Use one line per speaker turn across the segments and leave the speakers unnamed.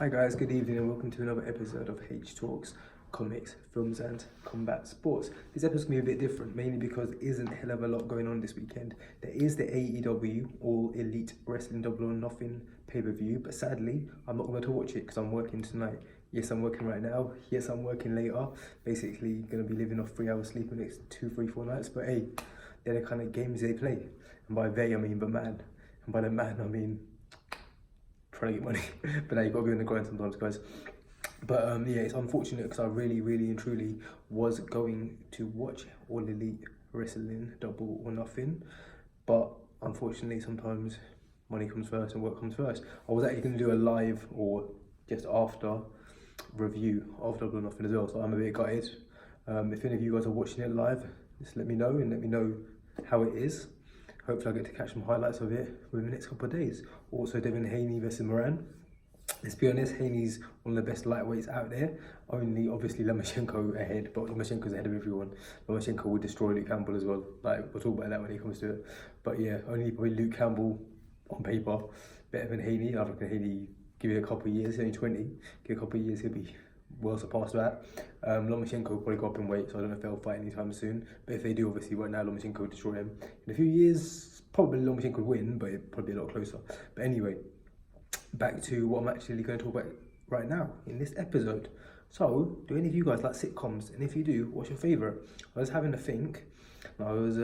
Hi guys, good evening and welcome to another episode of H Talks, Comics, Films and Combat Sports. This episode's going to be a bit different, mainly because there isn't a hell of a lot going on this weekend. There is the AEW, All Elite Wrestling Double or Nothing pay-per-view, but sadly, I'm not going to watch it because I'm working tonight. Yes, I'm working right now. Yes, I'm working later. Basically, going to be living off 3 hours sleep in the next 2, 3, 4 nights, but hey, they're the kind of games they play. And by they, I mean the man. And by the man, I mean trying to get money. But now you've got to be on the grind sometimes, guys. But yeah, it's unfortunate because I really and truly was going to watch All Elite Wrestling Double or Nothing, but unfortunately sometimes money comes first and work comes first. I was actually going to do a live or just after review of Double or Nothing as well, so I'm a bit gutted. If any of you guys are watching it live, just let me know and let me know how it is. Hopefully I get to catch some highlights of it within the next couple of days. Also, Devin Haney versus Moran. Let's be honest, Haney's one of the best lightweights out there. Only, obviously, Lomachenko ahead, but Lomachenko's ahead of everyone. Lomachenko would destroy Luke Campbell as well. Like, we'll talk about that when it comes to it. But yeah, only probably Luke Campbell on paper better than Haney. I reckon Haney, give it a couple of years, he's only 20. Give it a couple of years, he'll be well surpassed that. Lomachenko will probably go up in weight, so I don't know if they'll fight anytime soon. But if they do, obviously, right now, Lomachenko will destroy him. In a few years, probably Lomachenko would win, but it'd probably be a lot closer. But anyway, back to what I'm actually going to talk about right now in this episode. So, do any of you guys like sitcoms? And if you do, what's your favourite? I was having a think. I was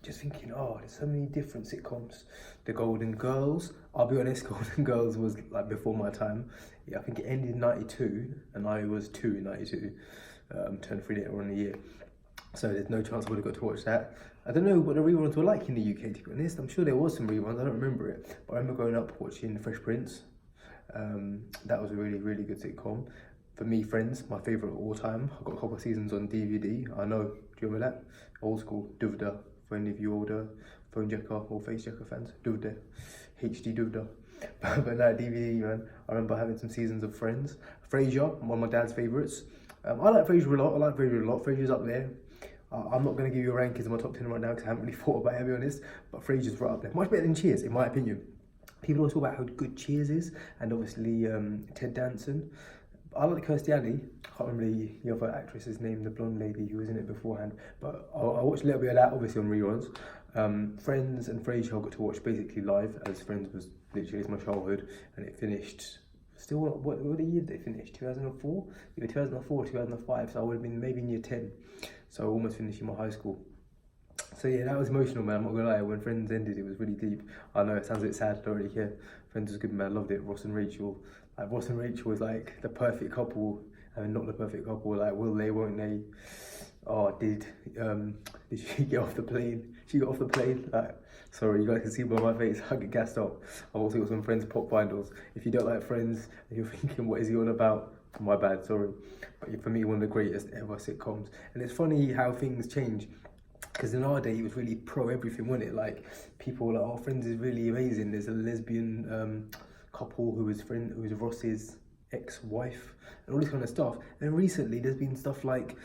just thinking, oh, there's so many different sitcoms. The Golden Girls. I'll be honest, Golden Girls was like before my time. Yeah, I think it ended in 92, and I was 2 in 92. Turned 3 later on in the year. So there's no chance I would have got to watch that. I don't know what the reruns were like in the UK, to be honest. I'm sure there was some reruns, I don't remember it. But I remember growing up watching Fresh Prince. That was a really good sitcom. For me, Friends, my favourite of all time. I've got a couple of seasons on DVD. I know, do you remember that? Old school, Duvda. For any of you older phone jacker or face jacker fans, Duvda. HD Duvda. But that DVD, man, I remember having some seasons of Friends. Frasier, one of my dad's favourites. I like Frasier a lot. Frasier's up there. I'm not going to give you a ranking in my top 10 right now because I haven't really thought about it, to be honest. But Frasier's right up there. Much better than Cheers, in my opinion. People always talk about how good Cheers is, and obviously Ted Danson. I like Kirstie Alley. I can't remember the other actress's name, the blonde lady who was in it beforehand. But I watched a little bit of that, obviously on reruns. Friends and Frasier I got to watch basically live, as Friends was literally my childhood, and it finished. Still, what the year did they finish? 2004? Either 2004 or 2005, so I would have been maybe in year 10. So almost finishing my high school. So yeah, that was emotional, man, I'm not gonna lie. When Friends ended, it was really deep. I know it sounds a bit sad, I don't really care. Friends was good, man, I loved it. Ross and Rachel. Like, Ross and Rachel was like the perfect couple, I mean, not the perfect couple, like, will they, won't they? Oh, did she get off the plane? She got off the plane, like, sorry, you guys can see by my face, I get gassed up. I've also got some Friends pop bindles. If you don't like Friends, and you're thinking, what is he on about? My bad, sorry. But for me, one of the greatest ever sitcoms. And it's funny how things change. Because in our day, it was really pro everything, wasn't it? Like, people were like, oh, Friends is really amazing. There's a lesbian couple who was Ross's ex-wife, and all this kind of stuff. And recently, there's been stuff like,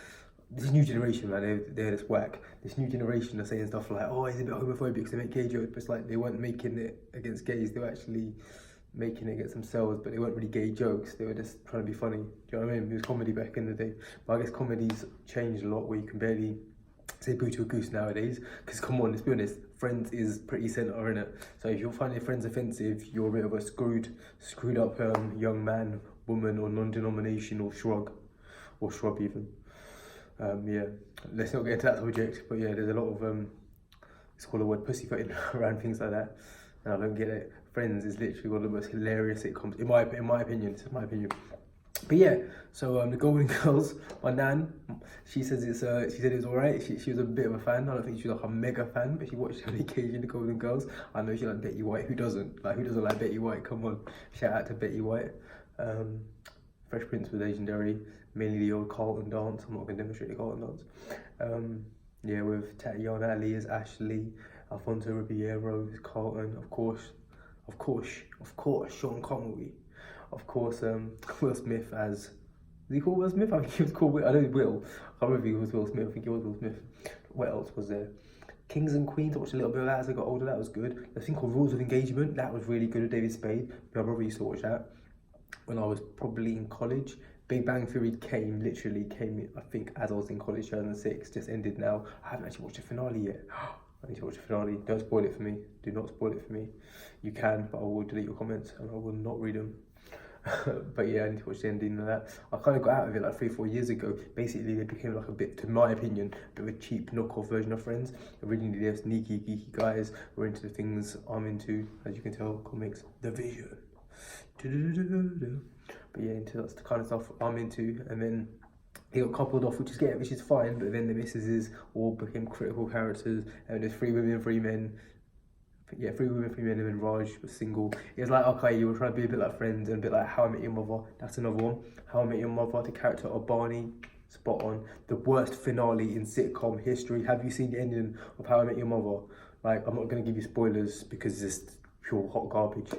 this new generation, man, they're just whack. This new generation are saying stuff like, oh, he's a bit homophobic because they make gay jokes. But it's like, they weren't making it against gays. They were actually making it against themselves, but they weren't really gay jokes. They were just trying to be funny. Do you know what I mean? It was comedy back in the day. But I guess comedy's changed a lot, where you can barely say boo to a goose nowadays. Because come on, let's be honest, Friends is pretty centre, in it. So if you're finding Friends offensive, you're a bit of a screwed up young man, woman, or non-denominational shrug, or shrub even. Yeah, let's not get into that subject. But yeah, there's a lot of it's called the word pussyfooting around things like that, and I don't get it. Friends is literally one of the most hilarious sitcoms, in my opinion. This is my opinion. But yeah, so the Golden Girls, my nan, she says she said it was alright. She was a bit of a fan. I don't think she was like a mega fan, but she watched on occasion the Golden Girls. I know she liked Betty White. Who doesn't? Like, who doesn't like Betty White? Come on, shout out to Betty White. Fresh Prince was legendary. Mainly the old Carlton dance. I'm not going to demonstrate the Carlton dance. Yeah, with Tatiana Ali as Ashley, Alfonso Ribeiro as Carlton, of course, Sean Connery, of course, Will Smith as, is he called Will Smith? I think he was called Will, I know he's Will, I can't remember if he was Will Smith, I think he was Will Smith. What else was there? Kings and Queens, I watched a little bit of that as I got older, that was good. The thing called Rules of Engagement, that was really good with David Spade. My brother used to watch that. when I was probably in college. Big Bang Theory literally came, I think, as I was in college, 2006, just ended now. I haven't actually watched the finale yet. I need to watch the finale. Don't spoil it for me. Do not spoil it for me. You can, but I will delete your comments and I will not read them. But yeah, I need to watch the ending of that. I kind of got out of it like 3-4 years ago. Basically, they became like a bit, to my opinion, a bit of a cheap knockoff version of Friends. Originally, they're sneaky, geeky guys who are into the things I'm into, as you can tell, comics, the vision. But yeah, into that's the kind of stuff I'm into. And then he got coupled off, which is fine. But then the missuses all became critical characters, and there's 3 women, 3 men. Yeah, 3 women, 3 men, and then Raj was single. It was like, okay, you were trying to be a bit like Friends and a bit like How I Met Your Mother. That's another one. How I Met Your Mother, the character of Barney, spot on. The worst finale in sitcom history. Have you seen the ending of How I Met Your Mother? Like, I'm not going to give you spoilers because it's pure hot garbage.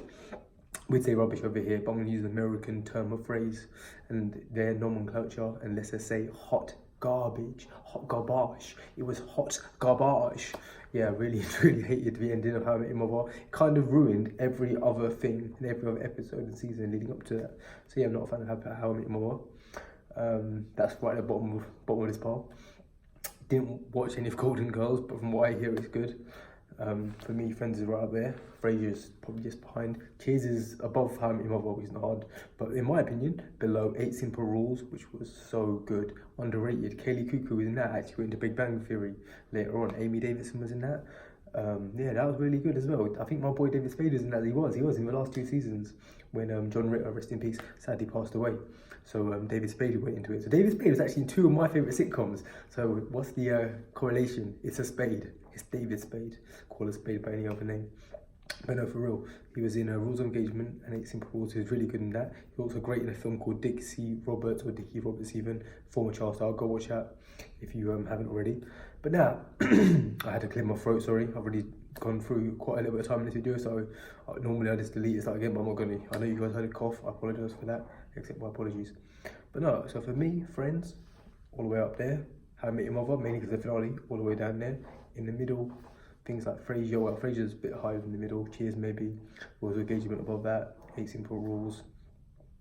We'd say rubbish over here, but I'm going to use an American term or phrase and their nomenclature, and let's just say hot garbage, hot garbage. It was hot garbage. Yeah, really hated the ending of How I Met Your Mother. It kind of ruined every other thing in every other episode and season leading up to that. So yeah, I'm not a fan of How I Met Your Mother. That's right at the bottom of this pile. Didn't watch any of Golden Girls, but from what I hear, it's good. For me, Friends is right up there. Frasier's probably just behind. Cheers is above How I Met Your Mother, which is not hard. But in my opinion, below 8 Simple Rules, which was so good. Underrated. Kaylee Cuoco was in that, actually went into Big Bang Theory later on. Amy Davidson was in that. Yeah, that was really good as well. I think my boy David Spade was in that. He was in the last 2 seasons when John Ritter, rest in peace, sadly passed away. So David Spade went into it. So David Spade was actually in 2 of my favourite sitcoms. So what's the correlation? It's a spade. It's David Spade. Call a spade by any other name. But no, for real, he was in Rules of Engagement and 8 Simple Rules. He was really good in that. He was also great in a film called Dickie Roberts even, former child star. Go watch that if you haven't already. But now, I had to clear my throat, sorry. I've already gone through quite a little bit of time in this video, so normally I just delete it again, but I'm not going to. I know you guys heard a cough, I apologise for that, accept my apologies. But no, so for me, Friends, all the way up there. How I Met Your Mother, mainly because of the finale, all the way down there. In the middle, things like Frasier, well, Frasier's a bit higher in the middle. Cheers, maybe. Rules of Engagement above that. 8 Simple Rules.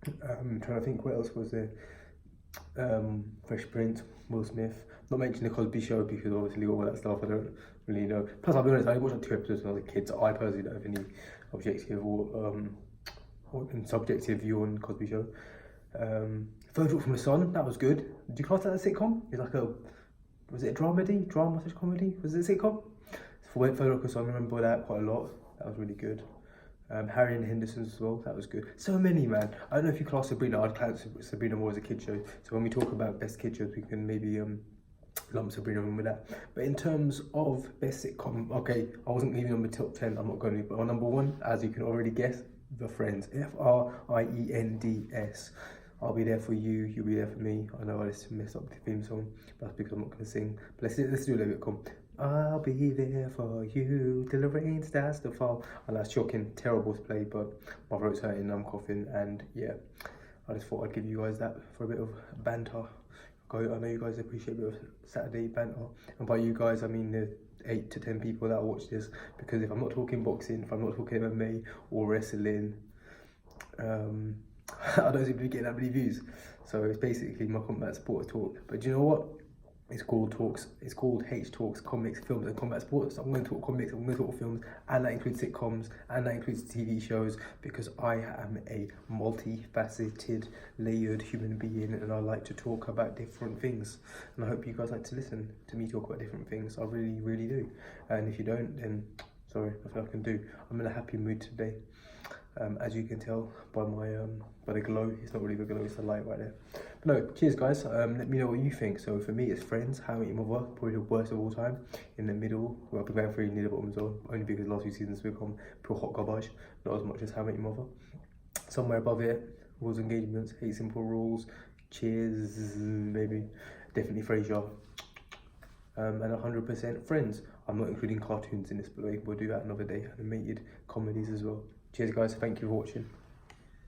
I'm trying to think what else was there. Fresh Prince, Will Smith. Not mentioning the Cosby Show because obviously all that stuff I don't really know. Plus, I'll be honest, I only watched like 2 episodes when I was a kid, so I personally don't have any objective or subjective view on Cosby Show. Third Rock from the Sun, that was good. Did you class that as a sitcom? It's like was it a dramedy? Drama/comedy? Was it a sitcom? For Third Rock from the Sun, I remember that quite a lot. That was really good. Harry and Henderson's as well, that was good. So many, man. I don't know if you class Sabrina, I'd class Sabrina more as a kid show. So when we talk about best kid shows, we can maybe lump Sabrina in with that. But in terms of best sitcom, okay, I wasn't leaving on the top 10, I'm not going to, but on number 1, as you can already guess, The Friends. Friends. I'll be there for you, you'll be there for me. I know I just messed up the theme song, but that's because I'm not going to sing. But let's do a little bit of I'll be there for you till the rain starts to fall. And that's shocking, terrible to play, but my throat's hurting, I'm coughing, and yeah, I just thought I'd give you guys that for a bit of banter. I know you guys appreciate a bit of Saturday banter, and by you guys I mean the 8 to 10 people that watch this, because if I'm not talking boxing, if I'm not talking MMA or wrestling, I don't seem to be getting that many views. So it's basically my combat sports talk. But do you know what? It's called H Talks, Comics, Films and Combat Sports. I'm going to talk comics, I'm going to talk films, and that includes sitcoms, and that includes TV shows, because I am a multifaceted, layered human being, and I like to talk about different things. And I hope you guys like to listen to me talk about different things. I really, really do. And if you don't, then sorry, nothing I can do. I'm in a happy mood today. As you can tell by my by the glow. It's not really the glow, it's the light right there. But no, cheers guys. Let me know what you think. So for me, it's Friends, How I Met Your Mother, probably the worst of all time. In the middle, well, Big Bang Theory near the bottom as well, only because the last few seasons have become pure hot garbage, not as much as How I Met Your Mother. Somewhere above it, Rules of Engagements, 8 Simple Rules, Cheers, maybe, definitely Frasier, and 100% Friends. I'm not including cartoons in this, but we'll do that another day. Animated comedies as well. Cheers guys, thank you for watching.